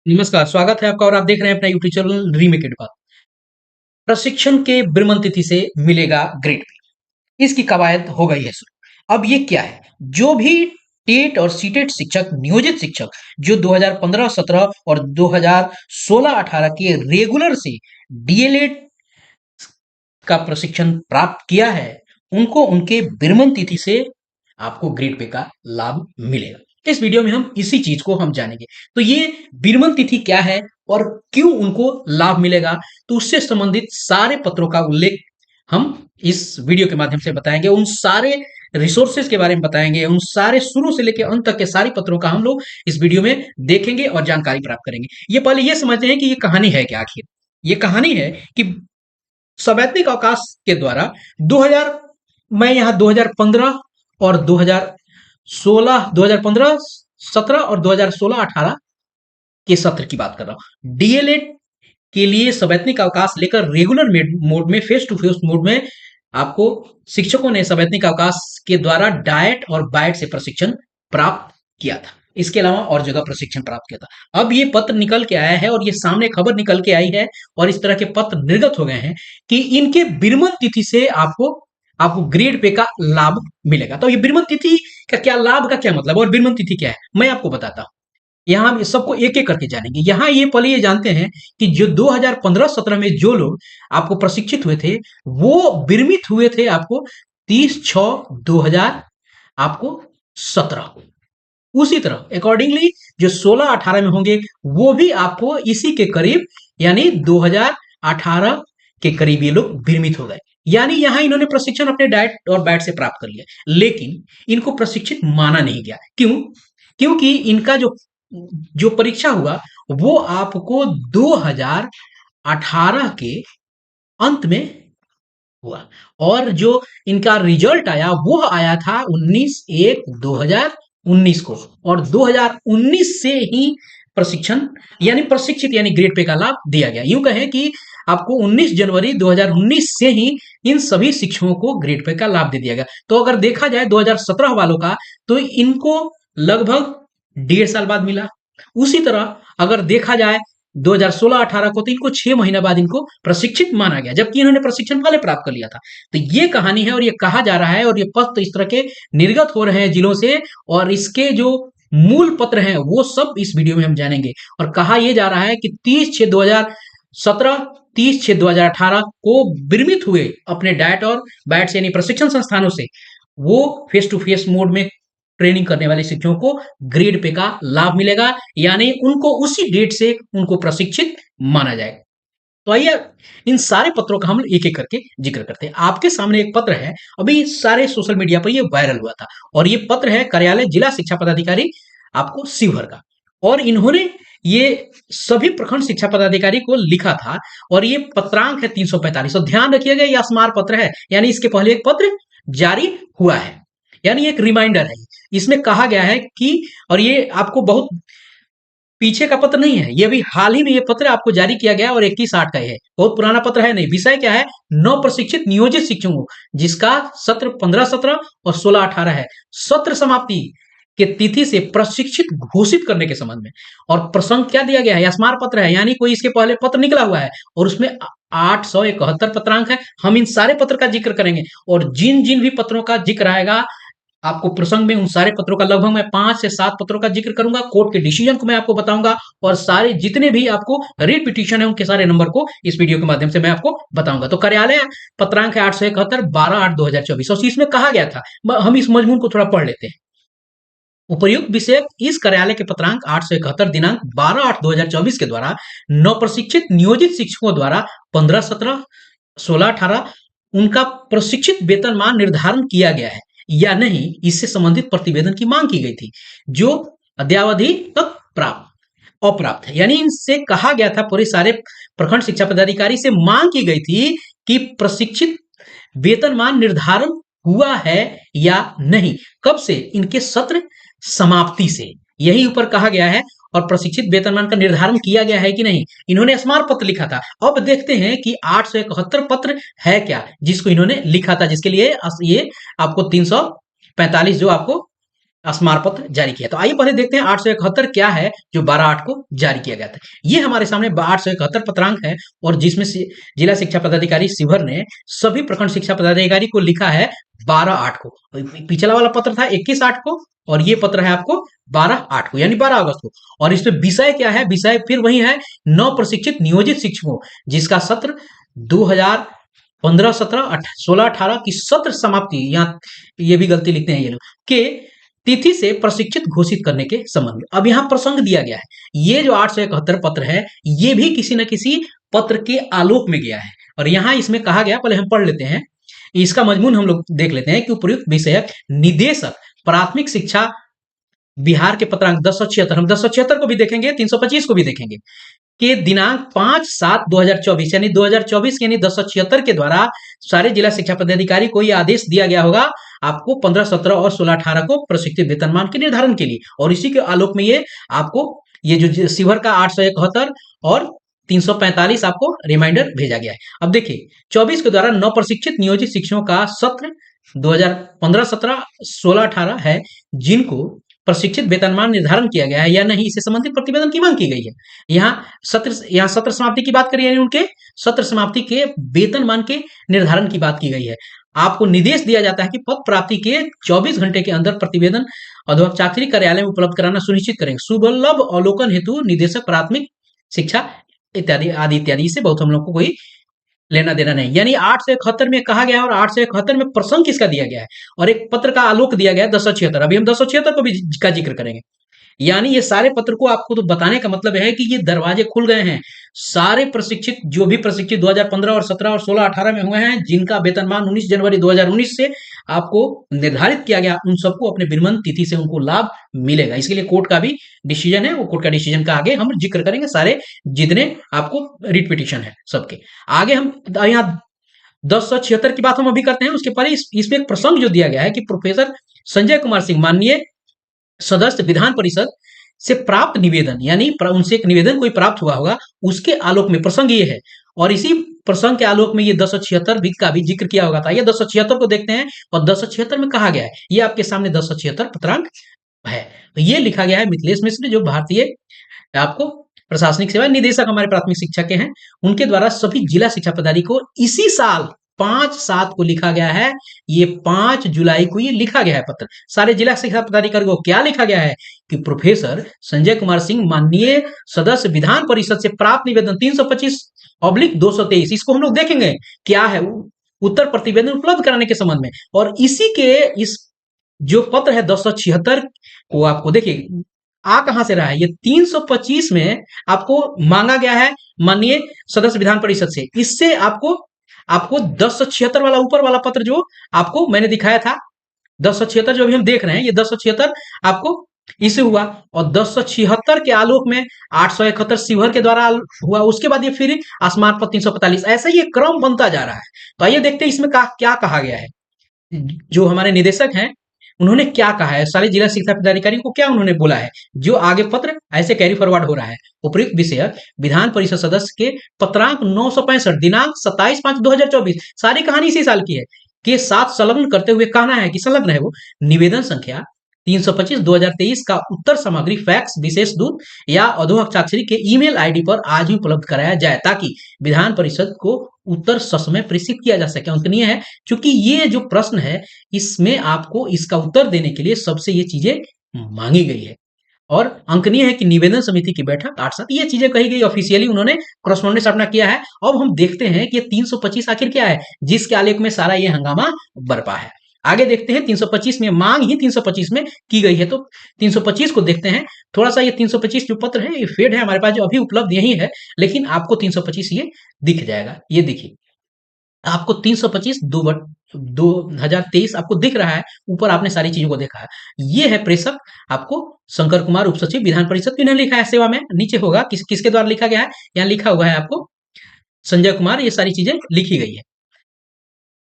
नमस्कार, स्वागत है आपका और आप देख रहे हैं अपना यूट्यूब चैनल ड्रीम एकेडमी। प्रशिक्षण के ब्रह्मन तिथि से मिलेगा ग्रेड पे। इसकी कवायद हो गई है शुरू। अब ये क्या है? जो भी टेट और सीटेट शिक्षक, नियोजित शिक्षक जो 2015-17 और 2016-18 के रेगुलर से डीएलएड का प्रशिक्षण प्राप्त किया है, उनको उनके ब्रह्मन तिथि से आपको ग्रेड पे का लाभ मिलेगा। इस वीडियो में हम इसी चीज को हम जानेंगे। तो ये ब्रह्मन तिथि क्या है और क्यों उनको लाभ मिलेगा, तो उससे संबंधित सारे पत्रों का उल्लेख हम इस वीडियो के माध्यम से बताएंगे। उन सारे रिसोर्सेज के बारे में बताएंगे, उन सारे शुरू से लेकर अंत तक के सारी पत्रों का हम लोग इस वीडियो में देखेंगे और जानकारी प्राप्त करेंगे। ये पहले ये समझते हैं कि ये कहानी है क्या। आखिर ये कहानी है कि सवैतनिक अवकाश के द्वारा 2000, मैं यहाँ 2015 और 2016, 2015, 17 और 2016-18 के सत्र की बात कर रहा हूँ। डीएलएड के लिए सवैतनिक अवकाश लेकर रेगुलर मोड में, फेस टू फेस मोड में आपको शिक्षकों ने सवैतनिक अवकाश के द्वारा डाइट और बाइट से प्रशिक्षण प्राप्त किया था। इसके अलावा और जगह प्रशिक्षण प्राप्त किया था। अब ये पत्र निकल के आया है और ये सामने खबर निकल के आई है और इस तरह के पत्र निर्गत हो गए हैं कि इनके ब्रह्मन तिथि से आपको आपको ग्रेड पे का लाभ मिलेगा। तो ये ब्रह्मन तिथि का क्या लाभ, का क्या मतलब और ब्रह्मन तिथि क्या है, मैं आपको बताता हूं। यहाँ हम सबको एक एक करके जानेंगे। यहाँ ये पहले ये जानते हैं कि जो 2015-17 में जो लोग आपको प्रशिक्षित हुए थे, वो विरमित हुए थे आपको 30/6/2000 आपको 17 को। उसी तरह अकॉर्डिंगली जो 16-18 में होंगे वो भी आपको इसी के करीब, यानी 2018 के करीब ये लोग विरमित हो गए। यानी यहां इन्होंने प्रशिक्षण अपने डाइट और बैट से प्राप्त कर लिया, लेकिन इनको प्रशिक्षित माना नहीं गया। क्यों? क्योंकि इनका जो जो परीक्षा हुआ वो आपको 2018 के अंत में हुआ और जो इनका रिजल्ट आया वो आया था 19/1/2019 को। और 2019 से ही प्रशिक्षण यानी प्रशिक्षित यानी ग्रेड पे का लाभ दिया गया। यूं कहें कि आपको 19 जनवरी 2019 से ही इन सभी शिक्षकों को ग्रेड पे का लाभ दे दिया गया। तो अगर देखा जाए 2017 वालों का, तो इनको लगभग 1.5 साल बाद मिला। उसी तरह अगर देखा जाए 2016-18 को, तो इनको 6 महीने बाद इनको प्रशिक्षित माना गया, जबकि इन्होंने प्रशिक्षण पहले प्राप्त कर लिया था। तो ये कहानी है और ये कहा जा रहा है और ये पत्र इस तरह के निर्गत हो रहे हैं जिलों से, और इसके जो मूल पत्र हैं वो सब इस वीडियो में हम जानेंगे। और कहा यह जा रहा है कि 30/6/2017, 30/6/2018 को विरमित हुए अपने डाइट और बैट से यानी प्रशिक्षण संस्थानों से, वो फेस टू फेस मोड में ट्रेनिंग करने वाले शिक्षकों को ग्रेड पे का लाभ मिलेगा, यानी उनको उसी डेट से उनको प्रशिक्षित माना जाएगा। तो आइए इन सारे पत्रों का हम एक एक करके जिक्र करते हैं। आपके सामने एक पत्र है, अभी सारे सोशल मीडिया पर ये वायरल हुआ था, और ये पत्र है कार्यालय जिला शिक्षा पदाधिकारी आपको शिवहर का। और इन्होंने ये सभी प्रखंड शिक्षा पदाधिकारी को लिखा था और ये पत्रांक है 345। और ध्यान रखिएगा ये स्मार पत्र है, यानी इसके पहले एक पत्र जारी हुआ है, यानी एक रिमाइंडर है। इसमें कहा गया है कि, और ये आपको बहुत पीछे का पत्र नहीं है, ये भी हाल ही में ये पत्र आपको जारी किया गया और 21/8 का है, बहुत पुराना पत्र है नहीं। विषय क्या है? नव प्रशिक्षित नियोजित शिक्षकों, जिसका सत्र 15-17 और 16-18 है, सत्र समाप्ति के तिथि से प्रशिक्षित घोषित करने के संबंध में। और प्रसंग क्या दिया गया है? स्मार पत्र है, यानी कोई इसके पहले पत्र निकला हुआ है और उसमें 871 पत्रांक है। हम इन सारे पत्र का जिक्र करेंगे और जिन जिन भी पत्रों का जिक्र आएगा आपको प्रसंग में, उन सारे पत्रों का लगभग मैं 5 से 7 पत्रों का जिक्र करूंगा। कोर्ट के डिसीजन को मैं आपको बताऊंगा और सारे जितने भी आपको रिट पिटीशन है उनके सारे नंबर को इस वीडियो के माध्यम से मैं आपको बताऊंगा। तो कार्यालय पत्रांक है 871, 12/8/2024। और इसमें कहा गया था, हम इस मजमून को थोड़ा पढ़ लेते हैं। उपर्युक्त विषय इस कार्यालय के पत्रांक 871 दिनांक 12/8/2024 के द्वारा नवप्रशिक्षित नियोजित शिक्षकों द्वारा 15-17, 16-18 उनका प्रशिक्षित वेतनमान निर्धारण किया गया है या नहीं, इससे संबंधित प्रतिवेदन की मांग की गई थी, जो अद्यावधि तक अप्राप्त है। यानी इनसे कहा गया था, पूरे सारे प्रखंड शिक्षा पदाधिकारी से मांग की गई थी कि प्रशिक्षित वेतनमान निर्धारण हुआ है या नहीं, कब से? इनके सत्र समाप्ति से। यही ऊपर कहा गया है। और प्रशिक्षित वेतनमान का निर्धारण किया गया है कि नहीं, इन्होंने स्मार पत्र लिखा था। अब देखते हैं कि 871 पत्र है क्या जिसको इन्होंने लिखा था, जिसके लिए ये आपको 345 जो आपको स्मार पत्र जारी किया। तो आइए पहले देखते हैं 871 क्या है जो 12/8 को जारी किया गया था। ये हमारे सामने 871 पत्रांक है और जिसमें से जिला शिक्षा पदाधिकारी शिवहर ने सभी प्रखंड शिक्षा पदाधिकारी को लिखा है 12/8 को। पिछला वाला पत्र था 21/8 को और ये पत्र है आपको 12/8 को यानी 12 अगस्त को। और इसमें विषय क्या है? विषय फिर वही है, नवप्रशिक्षित नियोजित शिक्षकों जिसका सत्र 2015-17 16-18 की सत्र समाप्ति, यहाँ ये भी गलती लिखते हैं ये लोग, के तिथि से प्रशिक्षित घोषित करने के संबंध में। अब यहाँ प्रसंग दिया गया है। ये जो 871 पत्र है ये भी किसी न किसी पत्र के आलोक में गया है और यहाँ इसमें कहा गया, पहले हम पढ़ लेते हैं, इसका मजमून हम लोग देख लेते हैं कि उपयुक्त विषयक निदेशक प्राथमिक शिक्षा बिहार के पत्रांक 1076, हम 1076 को भी देखेंगे, 325 को भी देखेंगे, के दिनांक 5/7/2024 यानी 2024 यानी 1076 के द्वारा सारे जिला शिक्षा पदाधिकारी को यह आदेश दिया गया होगा आपको 15-17 और 16-18 को प्रशिक्षित वेतनमान के निर्धारण के लिए। और इसी के आलोक में ये आपको ये जो शिवहर का 871 और 345 आपको रिमाइंडर भेजा गया है। अब देखिए 24 के द्वारा नव प्रशिक्षित नियोजित शिक्षकों का सत्र 2015-17 16-18 है जिनको प्रशिक्षित वेतनमान निर्धारण किया गया है या नहीं, इससे संबंधित प्रतिवेदन की मांग की गई है। यहाँ सत्र समाप्ति की बात करिए, उनके सत्र समाप्ति के वेतनमान के निर्धारण की बात की गई है। आपको निर्देश दिया जाता है कि पद प्राप्ति के 24 घंटे के अंदर प्रतिवेदन अधोचाकरी कार्यालय में उपलब्ध कराना सुनिश्चित करेंगे। सुलभ अवलोकन हेतु निदेशक प्राथमिक शिक्षा इत्यादि आदि इत्यादि से बहुत हम लोग को कोई लेना देना नहीं। यानी 871 में कहा गया है और 871 में प्रसंग किसका दिया गया है और एक पत्र का आलोक दिया गया है 1076। अभी हम 1076 को भी का जिक्र करेंगे। यानी ये सारे पत्र को आपको तो बताने का मतलब है कि ये दरवाजे खुल गए हैं। सारे प्रशिक्षित जो भी प्रशिक्षित 2015 और 17 और 16-18 में हुए हैं जिनका वेतनमान 19 जनवरी 2019 से आपको निर्धारित किया गया, उन सबको अपने विनिमय तिथि से उनको लाभ मिलेगा। इसके लिए कोर्ट का भी डिसीजन है, वो कोर्ट का डिसीजन का आगे हम जिक्र करेंगे। सारे जितने आपको रिट पिटिशन है सबके आगे हम यहाँ 1076 की बात हम अभी करते हैं। उसके पहले इसमें एक प्रसंग जो दिया गया है कि प्रोफेसर संजय कुमार सिंह माननीय सदस्य विधान परिषद से प्राप्त निवेदन, यानी उनसे एक निवेदन कोई प्राप्त हुआ होगा, उसके आलोक में प्रसंग ये है और इसी प्रसंग के आलोक में ये 1076 का भी जिक्र किया होगा था। ये 1076 को देखते हैं और 1076 में कहा गया है, ये आपके सामने 1076 पत्रांक है। तो ये लिखा गया है मिथिलेश मिश्र जो भारतीय आपको प्रशासनिक सेवा निदेशक हमारे प्राथमिक शिक्षा के हैं, उनके द्वारा सभी जिला शिक्षा पदाधिकारी को इसी साल 5/7 को लिखा गया है। ये 5 जुलाई को ये लिखा गया है पत्र। सारे जिला शिक्षा पदाधिकारी को क्या लिखा गया है कि प्रोफेसर संजय कुमार सिंह माननीय सदस्य विधान परिषद से प्राप्त निवेदन 325/223, इसको हम लोग देखेंगे क्या है उत्तर प्रतिवेदन उपलब्ध कराने के संबंध में। और इसी के इस जो पत्र है 1076 को आपको देखिए आ कहां से रहा है, ये 325 में आपको मांगा गया है माननीय सदस्य विधान परिषद से। इससे आपको 1076 वाला ऊपर वाला पत्र जो आपको मैंने दिखाया था 1076 जो अभी हम देख रहे हैं, ये 1076 आपको इससे हुआ और 1076 के आलोक में 871 शिवहर के द्वारा हुआ। उसके बाद ये फिर स्मार्ट पत्र 345, ऐसा ये क्रम बनता जा रहा है। तो आइए देखते हैं इसमें क्या कहा गया है। जो हमारे निदेशक हैं उन्होंने क्या कहा है, सारे जिला शिक्षा पदाधिकारी को क्या उन्होंने बोला है, जो आगे पत्र ऐसे कैरी फॉरवर्ड हो रहा है। उपयुक्त विषय विधान परिषद सदस्य के पत्रांक 965 दिनांक 27/5/2024, सारी कहानी इसी साल की है, के साथ संलग्न करते हुए कहना है कि संलग्न है वो निवेदन संख्या 325/2023 का उत्तर सामग्री फैक्स विशेष दूत या अधोहस्ताक्षरी के ईमेल आईडी पर आज ही उपलब्ध कराया जाए ताकि विधान परिषद को उत्तर ससमय प्रेषित किया जा सके। अंकनीय है क्योंकि ये जो प्रश्न है इसमें आपको इसका उत्तर देने के लिए सबसे ये चीजें मांगी गई है। और अंकनीय है कि निवेदन समिति की बैठक 8/7 ये चीजें कही गई, ऑफिशियली उन्होंने करस्पॉन्डेंस अपना किया है। अब हम देखते हैं कि 325 आखिर क्या है जिसके आलेख में सारा ये हंगामा बरपा है। आगे देखते हैं 325 में मांग ही 325 में की गई है, तो 325 को देखते हैं। थोड़ा सा ये 325 जो पत्र है ये फेड है हमारे पास जो अभी उपलब्ध यही है, लेकिन आपको 325 ये दिख जाएगा। ये देखिए आपको 325 2023 आपको दिख रहा है, ऊपर आपने सारी चीजों को देखा है। ये है प्रेषक आपको शंकर कुमार उप सचिव विधान परिषद, किन्हें लिखा है सेवा में, नीचे होगा किसके द्वारा लिखा गया है, यहाँ लिखा हुआ है आपको संजय कुमार, ये सारी चीजें लिखी गई है।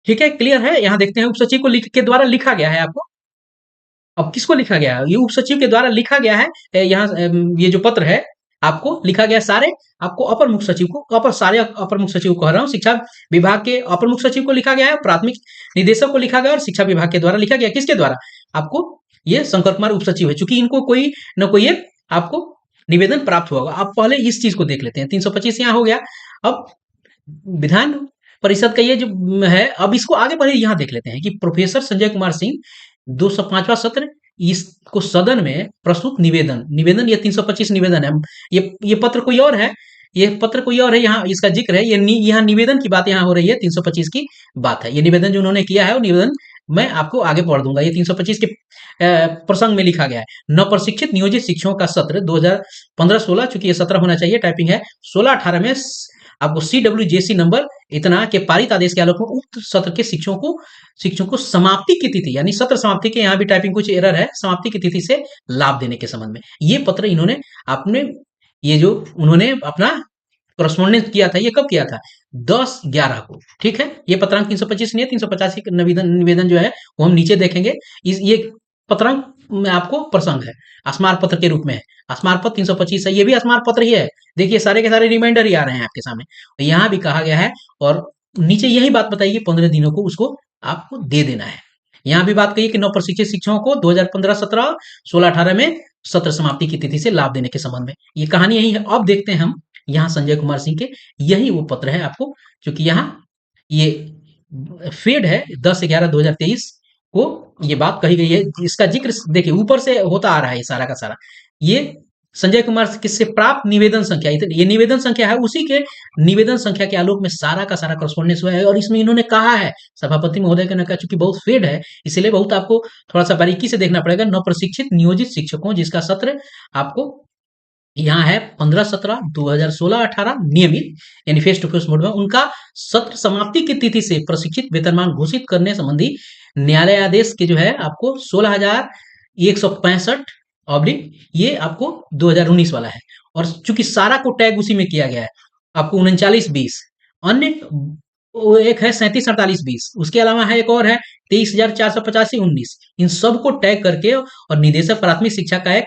ठीक है, क्लियर है। यहाँ देखते हैं उप सचिव को के द्वारा लिखा गया है आपको। अब किसको लिखा गया है, ये उप सचिव के द्वारा लिखा गया है। यहाँ ये जो पत्र है आपको लिखा गया सारे आपको अपर मुख्य सचिव को, सारे अपर मुख्य सचिव कह रहा हूँ, शिक्षा विभाग के अपर मुख्य सचिव को लिखा गया है, प्राथमिक निदेशक को लिखा गया और शिक्षा विभाग के द्वारा लिखा गया। किसके द्वारा, आपको ये शंकर कुमार उप सचिव है, चूंकि इनको कोई न कोई एक आपको निवेदन प्राप्त हुआ होगा। आप पहले इस चीज को देख लेते हैं। 325 यहाँ हो गया। अब विधान परिषद का ये जो है, अब इसको आगे बढ़े यहाँ देख लेते हैं कि प्रोफेसर संजय कुमार सिंह 205वां सत्र, इसको सदन में प्रस्तुत निवेदन, निवेदन ये 325 निवेदन है। ये पत्र कोई और है, ये पत्र कोई और है, यहाँ इसका जिक्र है, यहाँ निवेदन की बात यहाँ हो रही है, 325 की बात है। ये निवेदन जो उन्होंने किया है वो निवेदन मैं आपको आगे पढ़ दूंगा। ये 325 के प्रसंग में लिखा गया है। नवप्रशिक्षित नियोजित शिक्षकों का सत्र 2015-16, चूंकि ये 17 होना चाहिए, टाइपिंग है 16-18 में आपको CWJC नंबर इतना के पारित आदेश के आलोक में उक्त सत्र के शिक्षकों को समाप्ति की तिथि, यानी सत्र समाप्ति के, यहाँ भी टाइपिंग कुछ एरर है, समाप्ति की तिथि से लाभ देने के संबंध में ये पत्र इन्होंने अपने, ये जो उन्होंने अपना करस्पॉन्डेंस किया था, ये कब किया था? 10/11 को। ठीक है, ये पत्रांक 325 नहीं है, 385 निवेदन जो है वो हम नीचे देखेंगे। ये पत्रांक में आपको प्रसंग है, स्मार पत्र के रूप में है। स्मार पत्र 325 है, ये भी स्मार पत्र ही है। देखिए सारे के सारे रिमाइंडर ही आ रहे हैं आपके सामने। तो यहाँ भी कहा गया है और नीचे यही बात बताइए 15 दिनों को उसको आपको दे देना है। यहाँ भी बात कही कि नवप्रशिक्षित शिक्षकों को 2015-17, 16-18 में सत्र समाप्ति की तिथि से लाभ देने के संबंध में ये कहानी यही है। अब देखते हैं हम यहाँ संजय कुमार सिंह के, यही वो पत्र है आपको, क्योंकि यहाँ ये फेड है 10/11/2023 को ये बात कही गई है। इसका जिक्र देखिए ऊपर से होता आ रहा है, सारा का सारा ये संजय कुमार किससे प्राप्त निवेदन संख्या, ये निवेदन संख्या है, उसी के निवेदन संख्या के आलोक में सारा का सारा करस्पॉन्डेंस हुआ है। और इसमें इन्होंने कहा है, सभापति महोदय ने कहा, चूंकि बहुत फेड है इसलिए बहुत आपको थोड़ा सा बारीकी से देखना पड़ेगा। नवप्रशिक्षित नियोजित शिक्षकों जिसका सत्र आपको यहाँ है 15-17-2016-18 नियमित, यानी फेस टू फेस मोड में, उनका सत्र समाप्ति की तिथि से प्रशिक्षित वेतनमान घोषित करने संबंधी न्यायालय आदेश के जो है आपको 16,165 ऑब्लिक ये आपको 2019 वाला है। और चूंकि सारा को टैग उसी में किया गया है, आपको 39-20 अन्य एक है 37-48-20, उसके अलावा है एक और है 23,485-19, इन सबको टैग करके और निदेशक प्राथमिक शिक्षा का एक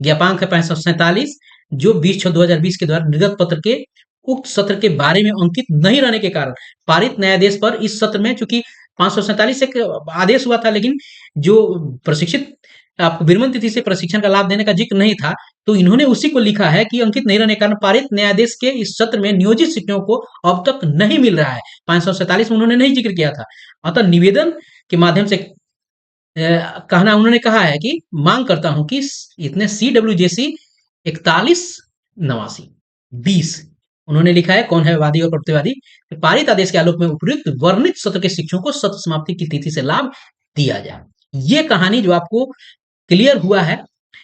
ज्ञापांक है 547, जो 20/6/2020 के द्वारा निर्गत पत्र के उक्त सत्र के बारे में अंकित नहीं रहने के कारण पारित न्यायाधीश पर इस सत्र में, चूंकि 547 से आदेश हुआ था, लेकिन जो प्रशिक्षित आपको विरमण तिथि से प्रशिक्षण का लाभ देने का जिक्र नहीं था, तो इन्होंने उसी को लिखा है कि अंकित नहीं रहने के कारण पारित न्यायाधीश के इस सत्र में नियोजित शिक्षकों को अब तक नहीं मिल रहा है। 547 में उन्होंने नहीं जिक्र किया था। अतः निवेदन के माध्यम से कहना उन्होंने कहा है कि मांग करता हूं कि इतने CWJC 41-89-20 उन्होंने लिखा है, कौन है वादी और प्रतिवादी, पारित आदेश के आलोक में उपयुक्त वर्णित सत्र के शिक्षकों को सत्र समाप्ति की तिथि से लाभ दिया जाए। ये कहानी जो आपको क्लियर हुआ है,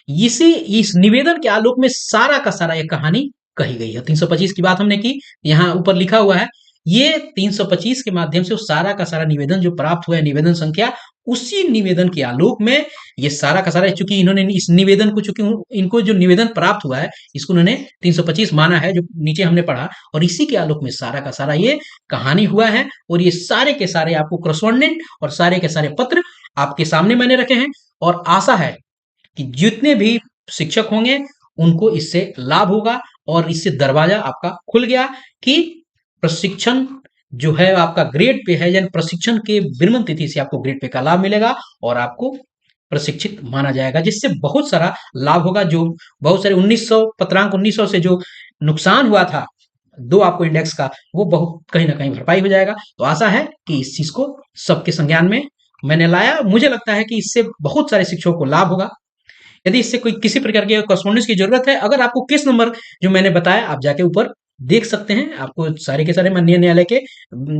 इस निवेदन के आलोक में सारा का सारा ये कहानी कही गई है। 325 की बात हमने की, यहाँ ऊपर लिखा हुआ है, ये 325 के माध्यम से सारा का सारा निवेदन जो प्राप्त हुआ है, निवेदन संख्या, उसी निवेदन के आलोक में ये सारा का सारा, चूंकि इन्होंने इस निवेदन को, चूंकि इनको जो निवेदन प्राप्त हुआ है इसको उन्होंने 325 माना है, जो नीचे हमने पढ़ा, और इसी के आलोक में सारा का सारा ये कहानी हुआ है। और ये सारे के सारे आपको करस्पॉन्डेंट और सारे के सारे पत्र आपके सामने मैंने रखे हैं, और आशा है कि जितने भी शिक्षक होंगे उनको इससे लाभ होगा और इससे दरवाजा आपका खुल गया कि प्रशिक्षण जो है आपका ग्रेड पे है, यानी प्रशिक्षण के विरमण तिथि से आपको ग्रेड पे का लाभ मिलेगा और आपको प्रशिक्षित माना जाएगा, जिससे बहुत सारा लाभ होगा। जो बहुत सारे 1900 पत्रांक 1900 से जो नुकसान हुआ था 2 आपको इंडेक्स का, वो बहुत कहीं ना कहीं भरपाई हो जाएगा। तो आशा है कि इस चीज को सबके संज्ञान में मैंने लाया। मुझे लगता है कि इससे बहुत सारे शिक्षकों को लाभ होगा। यदि इससे कोई किसी प्रकार के करस्पॉन्डेंस की जरूरत है, अगर आपको केस नंबर जो मैंने बताया आप जाके ऊपर देख सकते हैं, आपको सारे के सारे माननीय न्यायालय के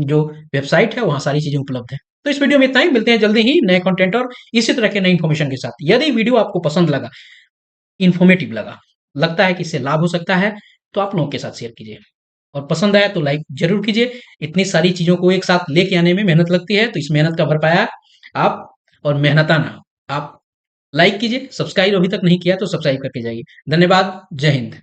जो वेबसाइट है वहां सारी चीजें उपलब्ध है। तो इस वीडियो में इतना ही, मिलते हैं जल्दी ही नए कंटेंट और इसी तरह के नई इन्फॉर्मेशन के साथ। यदि वीडियो आपको पसंद लगा, इन्फॉर्मेटिव लगा, लगता है कि इससे लाभ हो सकता है, तो आप लोगों के साथ शेयर कीजिए, और पसंद आया तो लाइक जरूर कीजिए। इतनी सारी चीजों को एक साथ लेके आने में मेहनत लगती है, तो इस मेहनत का भरपाया आप और मेहनताना आप लाइक कीजिए। सब्सक्राइब अभी तक नहीं किया तो सब्सक्राइब करके जाइए। धन्यवाद। जय हिंद।